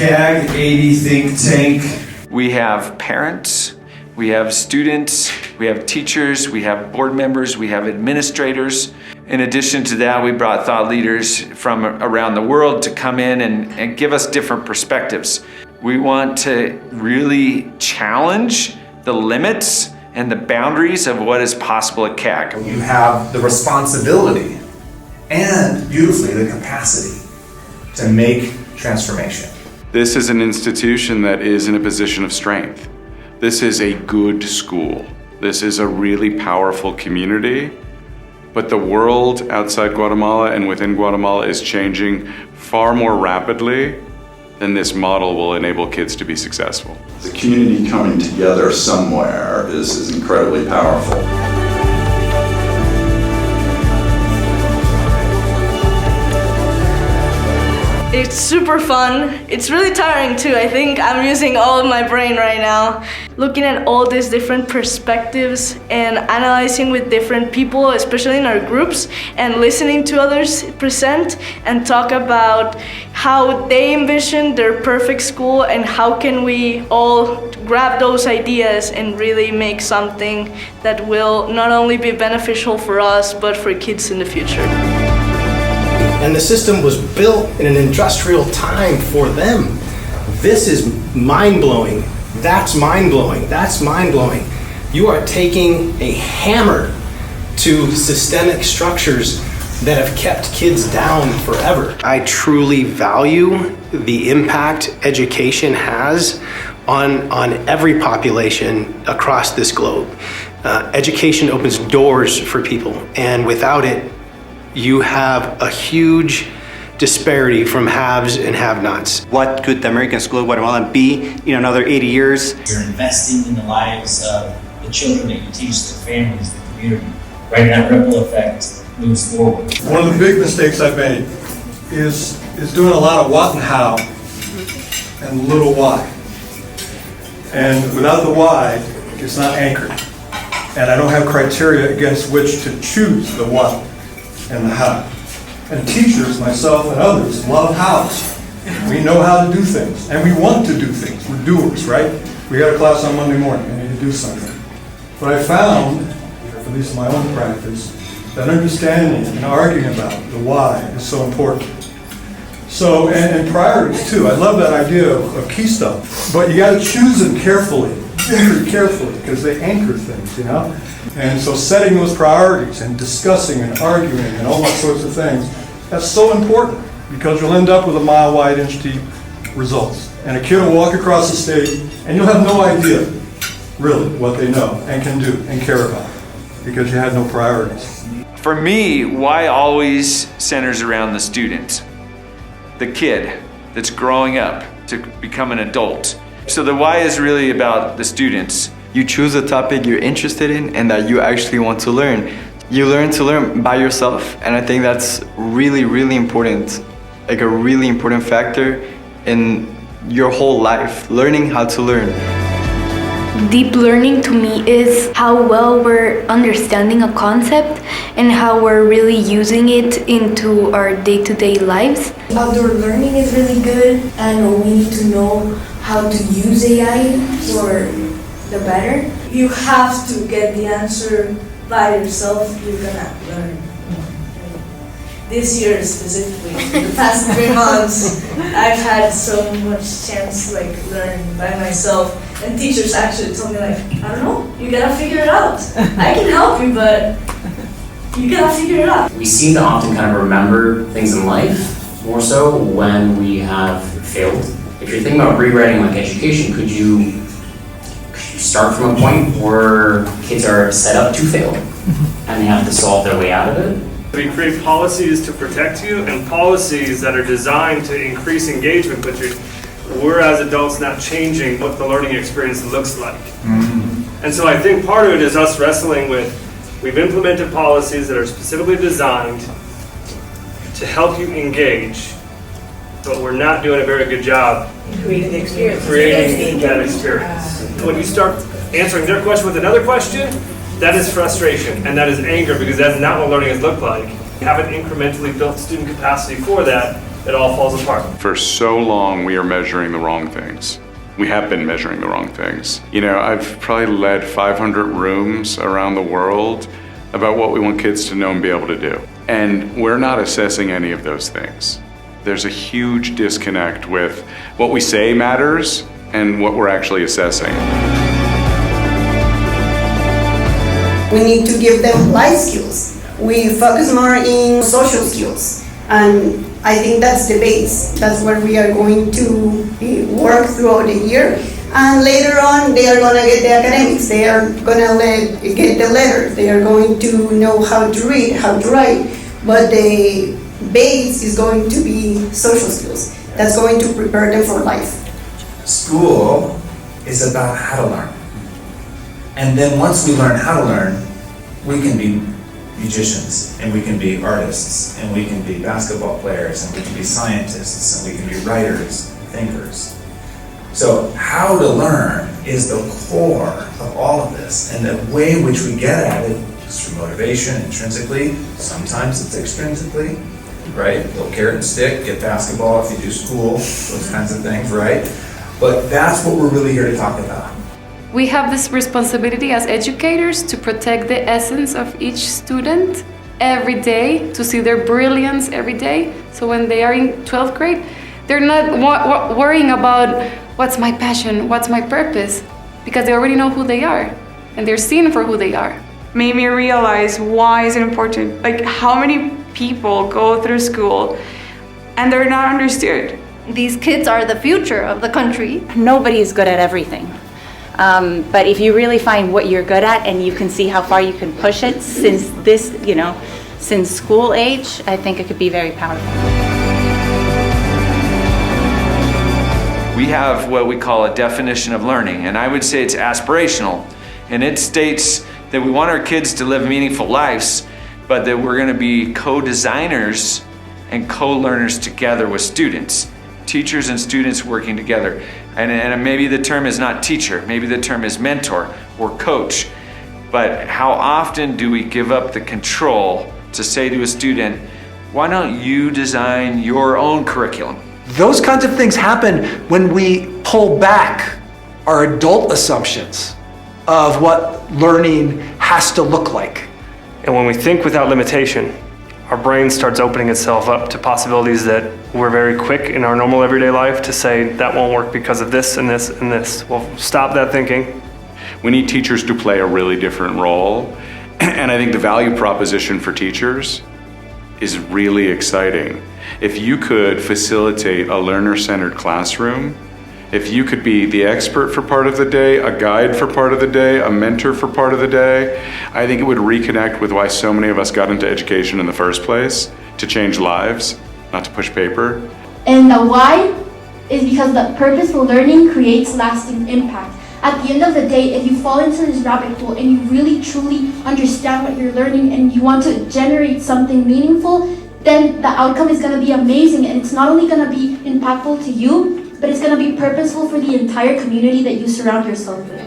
CAG 80 think tank. We have parents, we have students, we have teachers, we have board members, we have administrators. In addition to that, we brought thought leaders from around the world to come in and give us different perspectives. We want to really challenge the limits and the boundaries of what is possible at CAG. You have the responsibility and beautifully the capacity to make transformation. This is an institution that is in a position of strength. This is a good school. This is a really powerful community. But the world outside Guatemala and within Guatemala is changing far more rapidly than this model will enable kids to be successful. The community coming together somewhere is incredibly powerful. It's super fun. It's really tiring too. I think I'm using all of my brain right now. Looking at all these different perspectives and analyzing with different people, especially in our groups, and listening to others present and talk about how they envision their perfect school and how can we all grab those ideas and really make something that will not only be beneficial for us, but for kids in the future. And the system was built in an industrial time for them. This is mind-blowing. That's mind-blowing. That's mind-blowing. You are taking a hammer to systemic structures that have kept kids down forever. I truly value the impact education has on every population across this globe. Education opens doors for people, and without it, you have a huge disparity from haves and have-nots. What could the American School of Guatemala be in another 80 years? You're investing in the lives of the children that you teach, the families, the community. Right, that ripple effect moves forward. One of the big mistakes I've made is doing a lot of what and how and little why. And without the why, it's not anchored. And I don't have criteria against which to choose the what and the how. And teachers, myself and others, love hows. We know how to do things, and we want to do things. We're doers, right? We got a class on Monday morning, I need to do something. But I found, at least in my own practice, that understanding and arguing about the why is so important. So, and priorities too. I love that idea of keystone. But you got to choose them carefully, very carefully, because they anchor things, you know? And so setting those priorities and discussing and arguing and all that sorts of things, that's so important because you'll end up with a mile wide, inch deep results. And a kid will walk across the stage and you'll have no idea really what they know and can do and care about because you had no priorities. For me, why always centers around the student, the kid that's growing up to become an adult. So the why is really about the students. You choose a topic you're interested in and that you actually want to learn. You learn to learn by yourself, and I think that's really, really important. Like a really important factor in your whole life, learning how to learn. Deep learning to me is how well we're understanding a concept and how we're really using it into our day-to-day lives. Outdoor learning is really good, and we need to know how to use AI for the better. You have to get the answer by yourself. You're gonna learn. This year specifically, the past 3 months, I've had so much chance to learn by myself. And teachers actually told me I don't know, you gotta figure it out. I can help you, but you gotta figure it out. We seem to often kind of remember things in life more so when we have failed. If you're thinking about rewriting education, could you start from a point where kids are set up to fail and they have to solve their way out of it? We create policies to protect you and policies that are designed to increase engagement, but we're as adults not changing what the learning experience looks like. And so I think part of it is us wrestling with, we've implemented policies that are specifically designed to help you engage, but we're not doing a very good job Creating the experience. creating that experience. When you start answering their question with another question, that is frustration and that is anger because that's not what learning has looked like. You haven't incrementally built student capacity for that, it all falls apart. For so long, we are measuring the wrong things. We have been measuring the wrong things. You know, I've probably led 500 rooms around the world about what we want kids to know and be able to do. And we're not assessing any of those things. There's a huge disconnect with what we say matters and what we're actually assessing. We need to give them life skills. We focus more in social skills. And I think that's the base. That's what we are going to work throughout the year. And later on, they are going to get the academics. They are going to get the letters. They are going to know how to read, how to write. But the base is going to be social skills. That's going to prepare them for life. School is about how to learn. And then once we learn how to learn, we can be musicians, and we can be artists, and we can be basketball players, and we can be scientists, and we can be writers, thinkers. So how to learn is the core of all of this, and the way in which we get at it is through motivation, intrinsically. Sometimes it's extrinsically, right? Little carrot and stick, get basketball if you do school, those kinds of things, right? But that's what we're really here to talk about. We have this responsibility as educators to protect the essence of each student every day, to see their brilliance every day. So when they are in 12th grade, they're not worrying about what's my passion, what's my purpose, because they already know who they are and they're seen for who they are. Made me realize why is it important, like how many people go through school and they're not understood. These kids are the future of the country. Nobody is good at everything. But if you really find what you're good at and you can see how far you can push it since since school age, I think it could be very powerful. We have what we call a definition of learning, and I would say it's aspirational. And it states that we want our kids to live meaningful lives, but that we're going to be co-designers and co-learners together with students. Teachers and students working together. And maybe the term is not teacher, maybe the term is mentor or coach. But how often do we give up the control to say to a student, why don't you design your own curriculum? Those kinds of things happen when we pull back our adult assumptions of what learning has to look like. And when we think without limitation, our brain starts opening itself up to possibilities that we're very quick in our normal everyday life to say that won't work because of this and this and this. Well, stop that thinking. We need teachers to play a really different role. And I think the value proposition for teachers is really exciting. If you could facilitate a learner-centered classroom, if you could be the expert for part of the day, a guide for part of the day, a mentor for part of the day, I think it would reconnect with why so many of us got into education in the first place, to change lives, not to push paper. And the why is because the purposeful learning creates lasting impact. At the end of the day, if you fall into this rabbit hole and you really truly understand what you're learning and you want to generate something meaningful, then the outcome is going to be amazing, and it's not only going to be impactful to you, but it's going to be purposeful for the entire community that you surround yourself with.